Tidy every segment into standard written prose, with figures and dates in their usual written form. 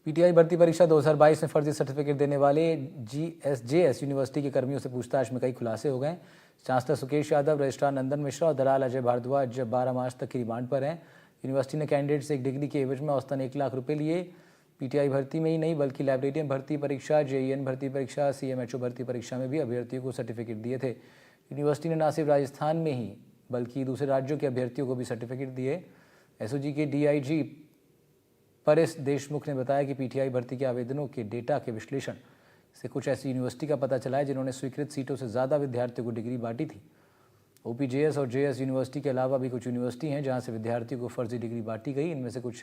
PTI भर्ती परीक्षा 2022 में फर्जी सर्टिफिकेट देने वाले जीएसजेएस यूनिवर्सिटी के कर्मियों से पूछताछ में कई खुलासे हो गए। चांसलर सुकेश यादव, रजिस्ट्रार नंदन मिश्रा और दलाल अजय भारद्वाज 12 मार्च तक की रिमांड पर हैं। यूनिवर्सिटी ने कैंडिडेट से एक डिग्री के एवज में औसतन 1 लाख रुपये लिए। पीटीआई भर्ती में ही नहीं बल्कि लाइब्रेरियन भर्ती परीक्षा, जेईएन भर्ती परीक्षा, सीएमएचओ भर्ती परीक्षा में भी अभ्यर्थियों को सर्टिफिकेट दिए थे। यूनिवर्सिटी ने न सिर्फ राजस्थान में ही बल्कि दूसरे राज्यों के अभ्यर्थियों को भी सर्टिफिकेट दिए। एसओजी के डीआईजी परेश देशमुख ने बताया कि पीटीआई भर्ती के आवेदनों के डेटा के विश्लेषण से कुछ ऐसी यूनिवर्सिटी का पता चला है जिन्होंने स्वीकृत सीटों से ज़्यादा विद्यार्थियों को डिग्री बांटी थी। ओपीजेएस और जेएस यूनिवर्सिटी के अलावा भी कुछ यूनिवर्सिटी हैं जहां से विद्यार्थियों को फर्जी डिग्री बांटी गई। इनमें से कुछ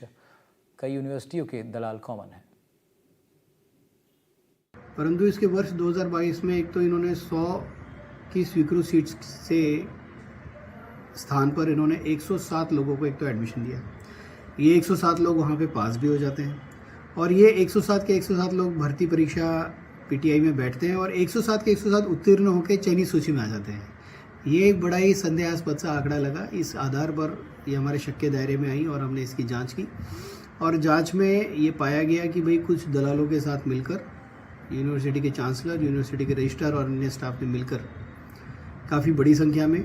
कई यूनिवर्सिटियों के दलाल कॉमन हैं। परंतु इसके वर्ष 2022 में एक तो इन्होंने 100 की स्वीकृत सीट से स्थान पर इन्होंने 107 लोगों को एक तो एडमिशन दिया। ये 107 लोग वहाँ पे पास भी हो जाते हैं और ये 107 के 107 लोग भर्ती परीक्षा पीटीआई में बैठते हैं और 107 के 107 उत्तीर्ण होकर चयनित सूची में आ जाते हैं। ये एक बड़ा ही संदेहास्पद सा आंकड़ा लगा। इस आधार पर ये हमारे शक के दायरे में आई और हमने इसकी जांच की और जांच में ये पाया गया कि भाई कुछ दलालों के साथ मिलकर यूनिवर्सिटी के चांसलर, यूनिवर्सिटी के रजिस्ट्रार और अन्य स्टाफ ने मिलकर काफ़ी बड़ी संख्या में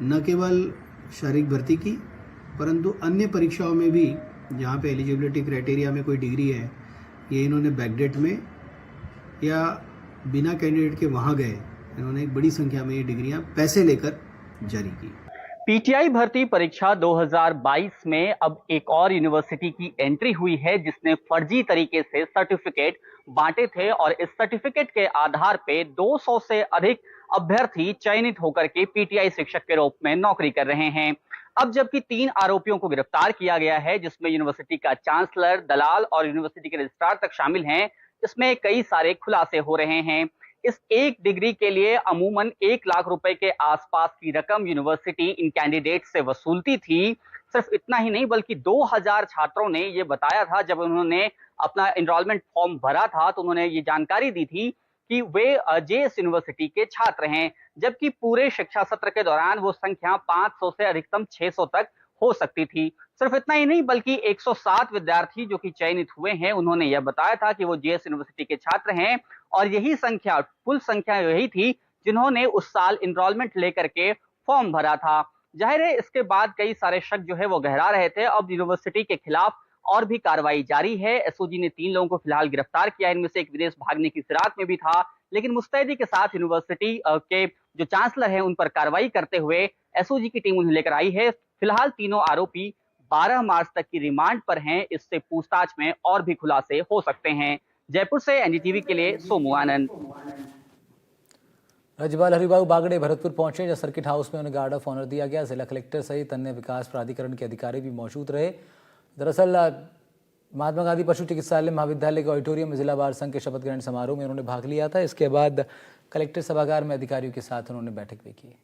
न केवल शारीरिक भर्ती की परंतु अन्य परीक्षाओं में भी जहाँ पे एलिजिबिलिटी क्राइटेरिया में कोई डिग्री है ये इन्होंने बैकडेट में या बिना कैंडिडेट के वहाँ गए इन्होंने एक बड़ी संख्या में ये डिग्रियां पैसे लेकर जारी की। पीटीआई भर्ती परीक्षा 2022 में अब एक और यूनिवर्सिटी की एंट्री हुई है जिसने फर्जी तरीके से सर्टिफिकेट बांटे थे और इस सर्टिफिकेट के आधार पे 200 से अधिक अभ्यर्थी चयनित होकर के पीटीआई शिक्षक के रूप में नौकरी कर रहे हैं। अब जबकि 3 आरोपियों को गिरफ्तार किया गया है जिसमें यूनिवर्सिटी का चांसलर, दलाल और यूनिवर्सिटी के रजिस्ट्रार तक शामिल हैं। इसमें कई सारे खुलासे हो रहे हैं। इस एक डिग्री के लिए अमूमन 1 लाख रुपए के आसपास की रकम यूनिवर्सिटी इन कैंडिडेट से वसूलती थी। सिर्फ इतना ही नहीं बल्कि 2000 छात्रों ने ये बताया था जब उन्होंने अपना एनरोलमेंट फॉर्म भरा था तो उन्होंने ये जानकारी दी थी कि वे जेएस यूनिवर्सिटी के छात्र हैं, जबकि पूरे शिक्षा सत्र के दौरान वो संख्या 500 से अधिकतम 600 तक हो सकती थी। सिर्फ इतना ही नहीं बल्कि 107 विद्यार्थी जो कि चयनित हुए हैं उन्होंने यह बताया था कि वो जेएस यूनिवर्सिटी के छात्र हैं और यही संख्या, कुल संख्या यही थी जिन्होंने उस साल एनरोलमेंट लेकर के फॉर्म भरा था। जाहिर है इसके बाद कई सारे शक जो है वो गहरा रहे थे। अब यूनिवर्सिटी के खिलाफ और भी कार्रवाई जारी है। एसओजी ने 3 लोगों को फिलहाल गिरफ्तार किया। इनमें से एक विदेश भागने की फिराक में भी था, लेकिन मुस्तैदी के साथ यूनिवर्सिटी के जो चांसलर हैं उन पर कार्रवाई करते हुए एसओजी की टीम उन्हें लेकर आई है। फिलहाल तीनों आरोपी 12 मार्च तक की रिमांड पर हैं। इससे पूछताछ में और भी खुलासे हो सकते हैं। जयपुर से एनडीटीवी के लिए सोमू आनंद। राज्यपाल हरिभाऊ बागड़े भरतपुर पहुंचे जहां सर्किट हाउस में उन्हें गार्ड ऑफ ऑनर दिया गया। जिला कलेक्टर सहित अन्य विकास प्राधिकरण के अधिकारी भी मौजूद रहे। दरअसल महात्मा गांधी पशु चिकित्सालय महाविद्यालय के ऑडिटोरियम में जिला बार संघ के शपथ ग्रहण समारोह में उन्होंने भाग लिया था। इसके बाद कलेक्टर सभागार में अधिकारियों के साथ उन्होंने बैठक भी की।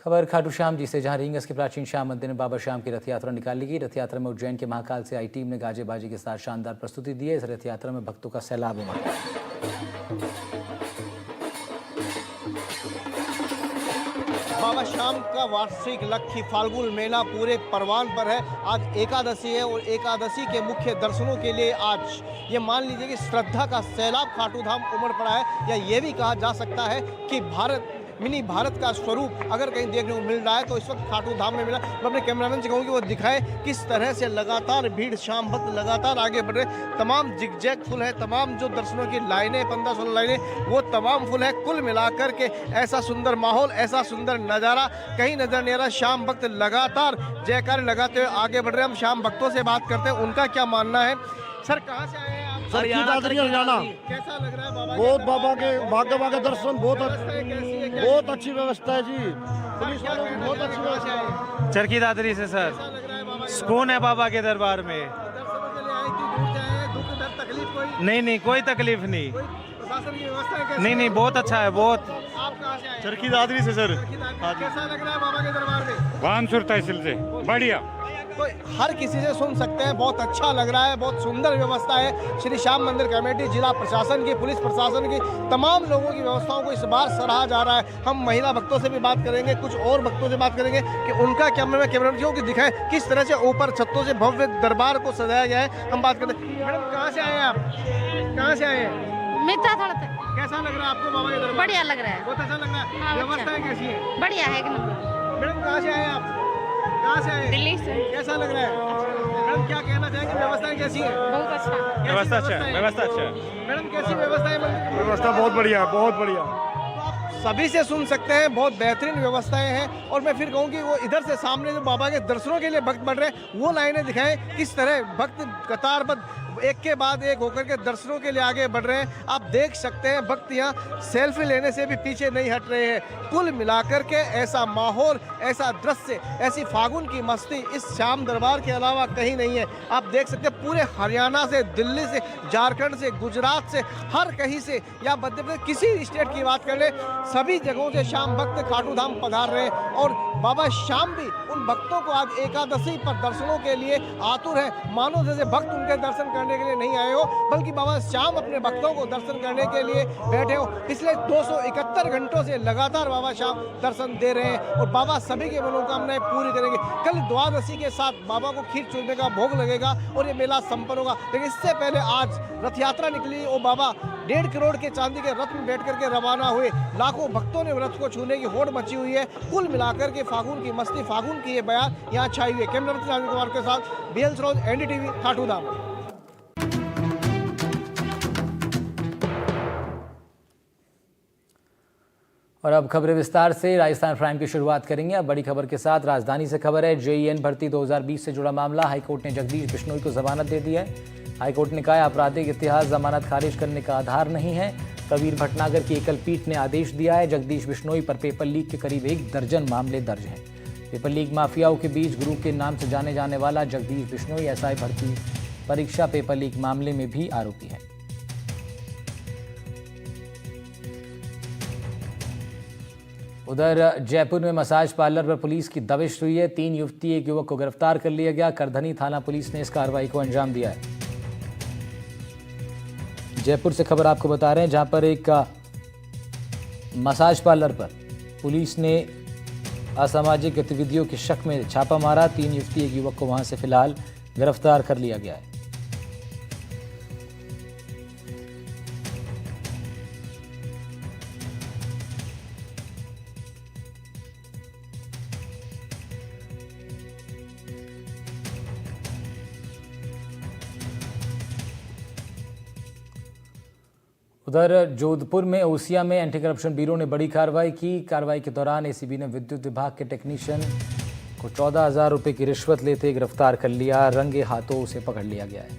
खबर खाटू श्याम जी से, जहां रींगस के प्राचीन श्याम मंदिर में बाबा श्याम की रथ यात्रा निकाली गई। रथ यात्रा में उज्जैन के महाकाल से आई टीम ने गाजे बाजी के साथ शानदार प्रस्तुति दी है। इस रथ यात्रा में भक्तों का सैलाब उमड़ा। बाबा श्याम का वार्षिक लक्खी फाल्गुन मेला पूरे परवान पर है। आज एकादशी है और एकादशी के मुख्य दर्शनों के लिए आज ये मान लीजिए कि श्रद्धा का सैलाब खाटू धाम उमड़ पड़ा है। या ये भी कहा जा सकता है कि मिनी भारत का स्वरूप अगर कहीं देखने को मिल रहा है तो इस वक्त खाटू धाम में मिला। मैं अपने कैमरामैन से कहूँ कि वो दिखाए किस तरह से लगातार भीड़, शाम भक्त लगातार आगे बढ़ रहे। तमाम जिगजैग फुल है, तमाम जो दर्शनों की लाइनें 15-16 लाइनें वो तमाम फुल है। कुल मिलाकर के ऐसा सुंदर माहौल, ऐसा सुंदर नज़ारा कहीं नजर नहीं आ रहा। शाम भक्त लगातार जयकार लगाते हुए आगे बढ़ रहे हैं। हम शाम भक्तों से बात करते हैं, उनका क्या मानना है। सर कहाँ से आए हैं आप? हरियाणा। कैसा लग रहा है बाबा? बहुत बाबा के बाबा के दर्शन बहुत अच्छी व्यवस्था है जी। पुलिस वालों की बहुत अच्छी व्यवस्था है। चरखी दादरी से सर सुकून है बाबा के दरबार में। नहीं कोई तकलीफ नहीं। नहीं बहुत अच्छा है बहुत। आप कहाँ से आए? चरखी दादरी से सर। कैसा लग रहा है बाबा के दरबार में? बानसुर तहसील से बढ़िया। तो हर किसी से सुन सकते हैं, बहुत अच्छा लग रहा है, बहुत सुंदर व्यवस्था है। श्री श्याम मंदिर कमेटी, जिला प्रशासन की, पुलिस प्रशासन की, तमाम लोगों की व्यवस्थाओं को इस बार सराहा जा रहा है। हम महिला भक्तों से भी बात करेंगे, कुछ और भक्तों से बात करेंगे कि उनका कैमरा की दिखाएं किस तरह से ऊपर छतों से भव्य दरबार को सजाया गया है। हम बात करते हैं। मैडम कहाँ से आए हैं आप? कहाँ से आए हैं? मित्रा थोड़ा सा कैसा लग रहा है आपको बाबा के दरबार? बढ़िया लग रहा है। बहुत अच्छा लग रहा है। हाँ, व्यवस्थाएं कैसी है? बढ़िया है कि नहीं? मैडम कहाँ से आए हैं आप? कहाँ से आए हैं? दिल्ली से। कैसा लग रहा है? मैडम क्या कहना चाहेंगे, व्यवस्थाएं कैसी है? बहुत अच्छा। व्यवस्था अच्छा है, व्यवस्था अच्छा है। मैडम कैसी व्यवस्था है मंदिर की? व्यवस्था बहुत बढ़िया है, बहुत बढ़िया। सभी से सुन सकते हैं, बहुत बेहतरीन व्यवस्थाएं हैं। और मैं फिर कहूँ कि वो इधर से सामने जो बाबा के दर्शनों के लिए भक्त बढ़ रहे हैं, वो लाइनें दिखाएं किस तरह भक्त कतारबद्ध एक के बाद एक होकर के दर्शनों के लिए आगे बढ़ रहे हैं। आप देख सकते हैं भक्त यहाँ सेल्फी लेने से भी पीछे नहीं हट रहे हैं। कुल मिलाकर के ऐसा माहौल, ऐसा दृश्य, ऐसी फागुन की मस्ती इस श्याम दरबार के अलावा कहीं नहीं है। आप देख सकते हैं पूरे हरियाणा से, दिल्ली से, झारखंड से, गुजरात से, हर कहीं से या मध्य प्रदेश किसी स्टेट की बात कर ले, सभी जगहों से श्याम भक्त खाटू धाम पधार रहे हैं। और बाबा श्याम भी उन भक्तों को आज एकादशी पर दर्शनों के लिए आतुर है। मानो जैसे भक्त उनके दर्शन करने के लिए नहीं आए हो, बल्कि बाबा श्याम अपने भक्तों को दर्शन करने के लिए बैठे हो। पिछले 271 घंटों से लगातार बाबा श्याम दर्शन दे रहे हैं और बाबा सभी की मनोकामनाएं पूरी करेंगे। कल द्वादशी के साथ बाबा को खीर चूरने का भोग लगेगा और ये मेला संपन्न होगा। लेकिन इससे पहले आज रथ यात्रा निकली और बाबा 1.5 करोड़ के चांदी के रथ में बैठ करके रवाना हुए। लाखों भक्तों ने रथ को छूने की होड़ मची हुई है। कुल मिलाकर के फागुन की मस्ती, फागुन की ये बयान यहाँ छाई हुई है। कैमरा पर्सन राजेंद्र कुमार के साथ बीएल सरोज, एनडीटीवी, खाटू धाम। और अब खबरें विस्तार से। राजस्थान प्राइम की शुरुआत करेंगे अब बड़ी खबर के साथ। राजधानी से खबर है, जेईएन भर्ती 2020 से जुड़ा मामला। हाईकोर्ट ने जगदीश बिश्नोई को जमानत दे दी है। हाईकोर्ट ने कहा आपराधिक इतिहास जमानत खारिज करने का आधार नहीं है। प्रवीण भटनागर की एकल पीठ ने आदेश दिया है। जगदीश बिश्नोई पर पेपर लीक के करीब 1 दर्जन मामले दर्ज हैं। पेपर लीक माफियाओं के बीच गुरु के नाम से जाने जाने वाला जगदीश बिश्नोई एसआई भर्ती परीक्षा पेपर लीक मामले में भी आरोपी है। उधर जयपुर में मसाज पार्लर पर पुलिस की दबिश हुई है। 3 युवती, 1 युवक को गिरफ्तार कर लिया गया। करधनी थाना पुलिस ने इस कार्रवाई को अंजाम दिया है। जयपुर से खबर आपको बता रहे हैं, जहां पर एक मसाज पार्लर पर पुलिस ने असामाजिक गतिविधियों के शक में छापा मारा। 3 युवती, 1 युवक को वहां से फिलहाल गिरफ्तार कर लिया गया है। उधर जोधपुर में ओसिया में एंटी करप्शन ब्यूरो ने बड़ी कार्रवाई की। कार्रवाई के दौरान एसीबी ने विद्युत विभाग के टेक्नीशियन को 14,000 रुपये की रिश्वत लेते गिरफ्तार कर लिया। रंगे हाथों उसे पकड़ लिया गया है।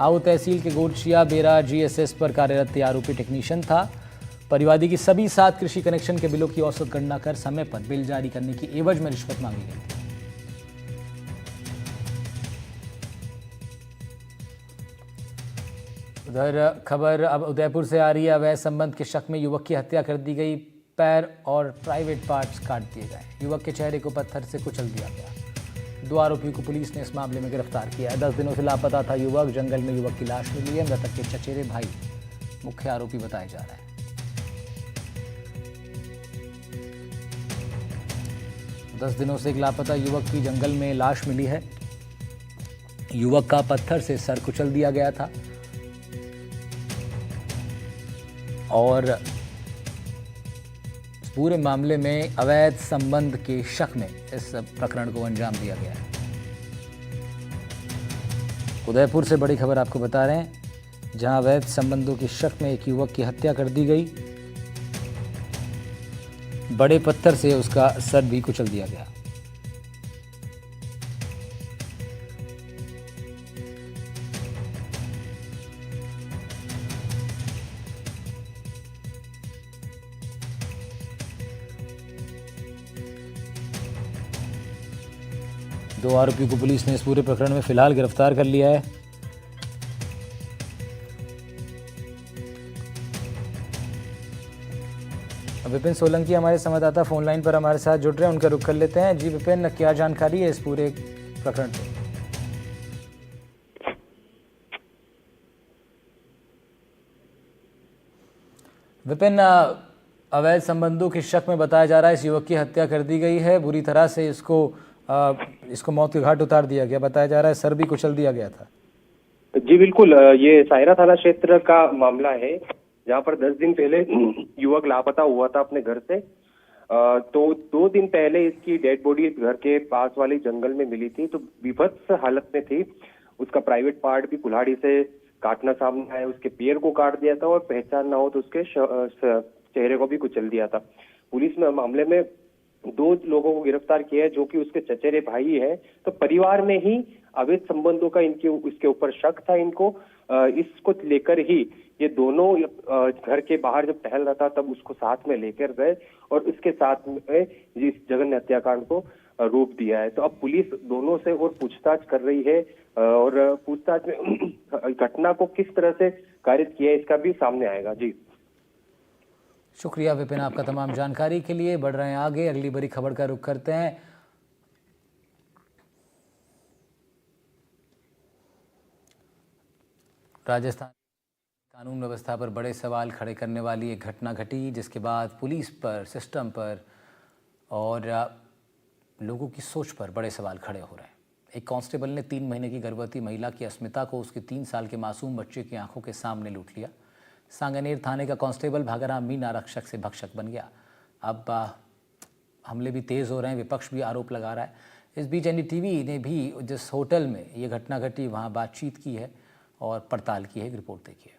आऊ तहसील के गोरचिया बेरा जीएसएस पर कार्यरत आरोपी टेक्नीशियन था। परिवादी की सभी 7 कृषि कनेक्शन के बिलों की औसत गणना कर समय पर बिल जारी करने की एवज में रिश्वत मांगी गई थी। उधर खबर अब उदयपुर से आ रही है। अवैध संबंध के शक में युवक की हत्या कर दी गई। पैर और प्राइवेट पार्ट्स काट दिए गए। युवक के चेहरे को पत्थर से कुचल दिया गया। 2 आरोपियों को पुलिस ने इस मामले में गिरफ्तार किया है। 10 दिनों से लापता था युवक। जंगल में युवक की लाश मिली है। मृतक के चचेरे भाई मुख्य आरोपी बताए जा रहे हैं। दस दिनों से एक लापता युवक की जंगल में लाश मिली है। युवक का पत्थर से सर कुचल दिया गया था और पूरे मामले में अवैध संबंध के शक में इस प्रकरण को अंजाम दिया गया है। उदयपुर से बड़ी खबर आपको बता रहे हैं, जहां अवैध संबंधों के शक में एक युवक की हत्या कर दी गई। बड़े पत्थर से उसका सर भी कुचल दिया गया। दो आरोपियों को पुलिस ने इस पूरे प्रकरण में फिलहाल गिरफ्तार कर लिया है। विपिन सोलंकी हमारे संवाददाता फोन लाइन पर हमारे साथ जुड़ रहे हैं, उनका रुख कर लेते हैं। जी विपिन, क्या जानकारी है इस पूरे प्रकरण को। विपिन, अवैध संबंधों के शक में बताया जा रहा है इस युवक की हत्या कर दी गई है, बुरी तरह से इसको मौत के घाट उतार दिया गया। बताया जा रहा है सर भी कुचल दिया गया था। जी बिल्कुल, ये सायरा थाना क्षेत्र का मामला है जहां पर 10 दिन पहले युवक लापता हुआ था अपने घर से। तो 2 दिन पहले इसकी डेड बॉडी घर के पास वाले जंगल में मिली थी, तो विभत्स हालत में थी। उसका प्राइवेट पार्ट भी कुल्हाड़ी से काटना सामने आया, उसके पैर को काट दिया था और पहचान ना हो तो उसके चेहरे को भी कुचल दिया था। पुलिस ने मामले में 2 लोगों को गिरफ्तार किया है जो कि उसके चचेरे भाई है। तो परिवार में ही अवैध संबंधों का इसके ऊपर शक था इनको। इसको लेकर ही ये दोनों घर के बाहर जब टहल रहा था तब उसको साथ में लेकर गए और उसके साथ में इस जघन्य हत्याकांड को रूप दिया है। तो अब पुलिस दोनों से और पूछताछ कर रही है और पूछताछ में घटना को किस तरह से कारित किया है इसका भी सामने आएगा। जी शुक्रिया विपिन आपका तमाम जानकारी के लिए। बढ़ रहे हैं आगे, अगली बड़ी खबर का रुख करते हैं। राजस्थान कानून व्यवस्था पर बड़े सवाल खड़े करने वाली एक घटना घटी, जिसके बाद पुलिस पर, सिस्टम पर और लोगों की सोच पर बड़े सवाल खड़े हो रहे हैं। एक कांस्टेबल ने 3 महीने की गर्भवती महिला की अस्मिता को उसके 3 साल के मासूम बच्चे की आंखों के सामने लूट लिया। सांगानेर थाने का कांस्टेबल भागाराम मीना आरक्षक से भक्षक बन गया। अब हमले भी तेज़ हो रहे हैं, विपक्ष भी आरोप लगा रहा है। इस बीच NDTV ने भी जिस होटल में ये घटना घटी वहाँ बातचीत की है और पड़ताल की है। एक रिपोर्ट देखिए।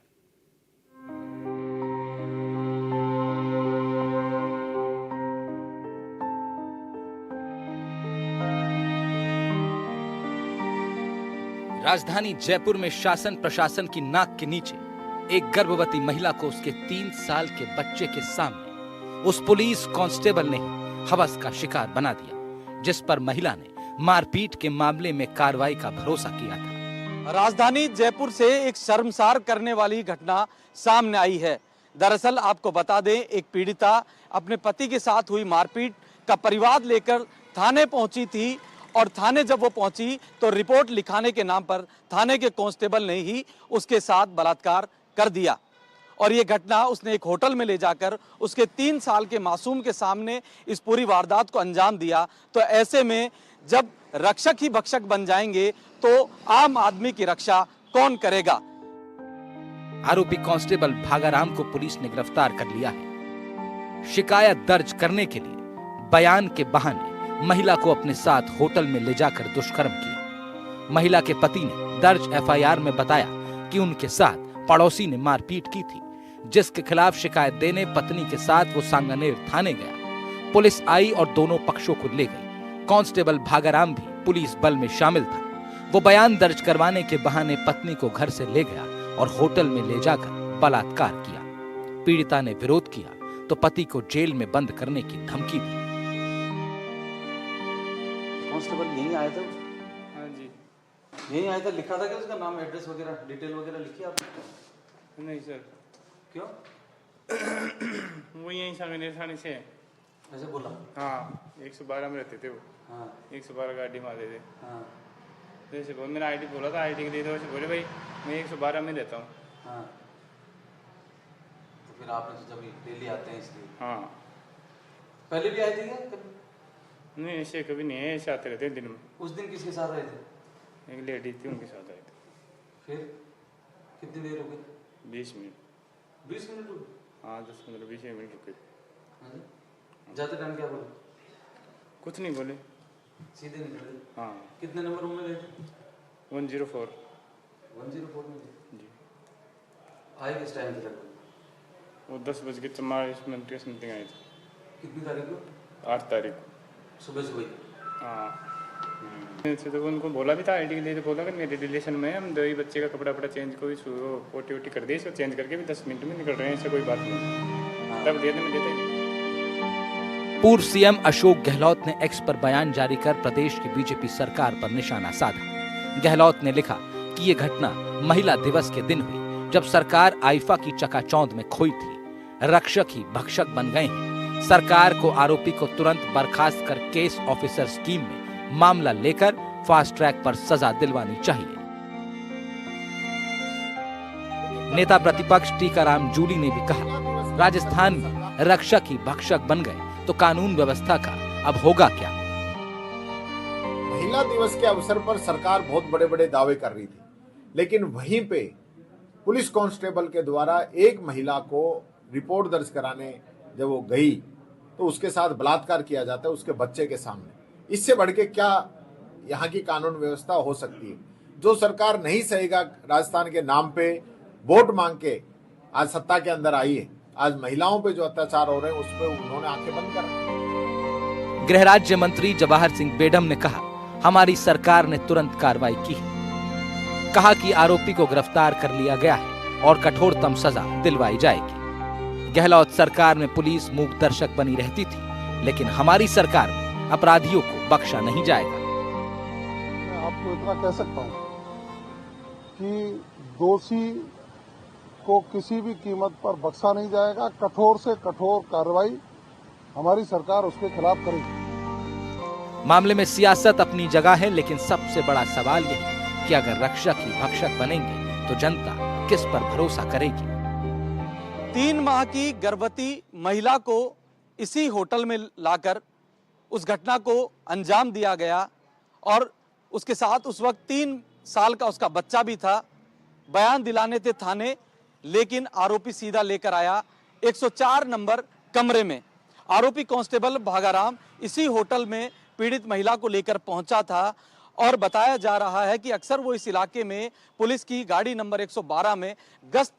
राजधानी जयपुर में शासन प्रशासन की नाक के नीचे एक गर्भवती महिला को उसके 3 साल के बच्चे के सामने उस पुलिस कांस्टेबल ने हवस का शिकार बना दिया, जिस पर महिला ने मारपीट के मामले में कार्रवाई का भरोसा किया था। राजधानी जयपुर से एक शर्मसार करने वाली घटना सामने आई है। दरअसल आपको बता दें, एक पीड़िता अपने पति के साथ हुई मारपीट का परिवाद लेकर थाने पहुंची थी और थाने जब वो पहुंची तो रिपोर्ट लिखाने के नाम पर थाने के कांस्टेबल ने ही उसके साथ बलात्कार कर दिया और ये घटना उसने एक होटल में ले जाकर उसके 3 साल के मासूम के सामने इस पूरी वारदात को अंजाम दिया। तो ऐसे में जब रक्षक ही भक्षक बन जाएंगे तो आम आदमी की रक्षा कौन करेगा। आरोपी कांस्टेबल भागाराम को पुलिस ने गिरफ्तार कर लिया है। शिकायत दर्ज करने के लिए बयान के बहाने महिला को अपने साथ होटल में ले जाकर दुष्कर्म किया। महिला के पति ने दर्ज FIR में बताया कि उनके साथ पड़ोसी ने मारपीट की थी, जिसके खिलाफ शिकायत देने पत्नी के साथ वो सांगानेर थाने गया। पुलिस आई और दोनों पक्षों को ले गई। कांस्टेबल भागाराम भी पुलिस बल में शामिल था। वो बयान दर्ज करवाने के बहाने पत्नी को घर से ले गया और होटल में ले जाकर बलात्कार किया। पीड़िता ने विरोध किया तो पति को जेल में बंद करने की धमकी दी। कांस्टेबल यहीं आया था? हाँ जी। यहीं आया था? लिखा था कि उसका नाम, एड्रेस वगैरह, डिटेल वगैरह लिखी आपने? नहीं सर। क्यों? वो यहीं सांगानेर थाने से है। ऐसे बोला? हाँ, 112 में रहते थे वो। हाँ। 112 गाड़ी मारते थे। हाँ। जैसे बोल, मैंने ID बोला था, ID के लिए वैसे बोले भाई मैं 112 में रहता हूँ। हाँ। तो फिर आपने सोचा भाई डेली आते हैं इसलिए? हाँ। पहले भी आए थे क्या कभी? नहीं ऐसे कभी नहीं है, ऐसे आते रहते हैं दिन में। उस दिन किसके साथ रहे थे? एक लेडीज थी, उनके साथ आए थे। फिर कितनी देर हो गई? 20 मिनट। 20 मिनट हो गए? हाँ 10-15-20 मिनट रुके। जाते टाइम क्या बोले? कुछ नहीं बोले, सीधे निकले? हाँ। कितने नंबर रूम में गए थे? 104। 104 में थे? जी। आए किस टाइम थे लगभग? वो 10:44 के समथिंग आए थे। कितनी तारीख को? 8 तारीख को। सुबह सुबह? हाँ। ऐसे तो उनको बोला भी था ID के लिए, तो बोला कि मेरे रिलेशन में हम 2 ही बच्चे का कपड़ा चेंज कोई पोटी कर दी, इसको चेंज करके भी 10 मिनट में निकल रहे हैं, ऐसा कोई बात नहीं। तब देने में देते ही। पूर्व CM अशोक गहलोत ने X पर बयान जारी कर प्रदेश की BJP सरकार पर निशाना साधा। गहलोत ने लिखा कि ये घटना महिला दिवस के दिन हुई, जब सरकार आईफा की चकाचौंध में खोई थी। रक्षक ही भक्षक बन गए हैं। सरकार को आरोपी को तुरंत बर्खास्त कर केस ऑफिसर स्कीम में मामला लेकर फास्ट ट्रैक पर सजा दिलवानी चाहिए। नेता प्रतिपक्ष टीकाराम जूली ने भी कहा, राजस्थान में रक्षक ही भक्षक बन गए तो कानून व्यवस्था का अब होगा क्या। महिला दिवस के अवसर पर सरकार बहुत बड़े बड़े दावे कर रही थी, लेकिन वहीं पे पुलिस कांस्टेबल के द्वारा एक महिला को रिपोर्ट दर्ज कराने जब वो गई तो उसके साथ बलात्कार किया जाता है उसके बच्चे के सामने। इससे बढ़ के क्या यहाँ की कानून व्यवस्था हो सकती है। जो सरकार नहीं सहेगा राजस्थान के नाम पे वोट मांग के आज सत्ता के अंदर आई है, आज महिलाओं पे जो अत्याचार हो रहे हैं उस पर उन्होंने आंखें बंद कर। गृह राज्य मंत्री जवाहर सिंह बेडम ने कहा, हमारी सरकार ने तुरंत कार्रवाई की है। कहा कि आरोपी को गिरफ्तार कर लिया गया है और कठोरतम सजा दिलवाई जाएगी। गहलोत सरकार में पुलिस मूक दर्शक बनी रहती थी, लेकिन हमारी सरकार में अपराधियों को बख्शा नहीं जाएगा। मैं आपको इतना कह सकता हूं कि दोषी को किसी भी कीमत पर बख्शा नहीं जाएगा। कठोर से कठोर कार्रवाई हमारी सरकार उसके खिलाफ करेगी। मामले में सियासत अपनी जगह है, लेकिन सबसे बड़ा सवाल यह है कि अगर रक्षक ही भक्षक बनेंगे तो जनता किस पर भरोसा करेगी। 3 माह की गर्भवती महिला को इसी होटल में लाकर उस घटना को अंजाम दिया गया और उसके साथ उस वक्त 3 साल का उसका बच्चा भी था। बयान दिलाने थे थाने, लेकिन आरोपी सीधा लेकर आया 104 नंबर कमरे में। आरोपी कांस्टेबल भागाराम इसी होटल में पीड़ित महिला को लेकर पहुंचा था और बताया जा रहा है कि अक्सर वो इस इलाके में पुलिस की गाड़ी नंबर 112 में गश्त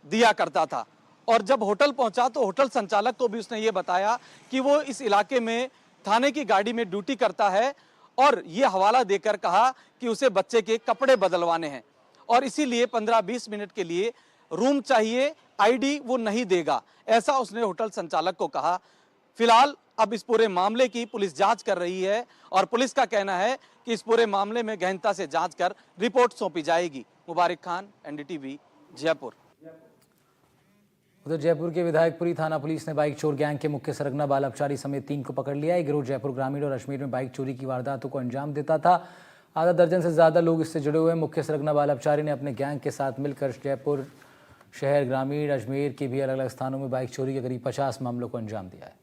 दिया करता था। और जब होटल पहुंचा तो होटल संचालक को भी उसने ये बताया कि वो इस इलाके में थाने की गाड़ी में ड्यूटी करता है और ये हवाला देकर कहा कि उसे बच्चे के कपड़े बदलवाने हैं और इसीलिए 15-20 मिनट के लिए रूम चाहिए, आईडी वो नहीं देगा, ऐसा उसने होटल संचालक को कहा। फिलहाल अब इस पूरे मामले की पुलिस जांच कर रही है और पुलिस का कहना है कि इस पूरे मामले में गहनता से जांच कर रिपोर्ट सौंपी जाएगी। मुबारक खान, एनडीटीवी, जयपुर। उधर जयपुर के विधायकपुरी थाना पुलिस ने बाइक चोर गैंग के मुख्य सरगना बाल अपचारी समेत 3 को पकड़ लिया है। गिरोह जयपुर ग्रामीण और अजमेर में बाइक चोरी की वारदातों को अंजाम देता था। आधा दर्जन से ज्यादा लोग इससे जुड़े हुए हैं। मुख्य सरगना बाल अपचारी ने अपने गैंग के साथ मिलकर जयपुर शहर, ग्रामीण, अजमेर के भी अलग अलग स्थानों में बाइक चोरी के करीब 50 मामलों को अंजाम दिया है।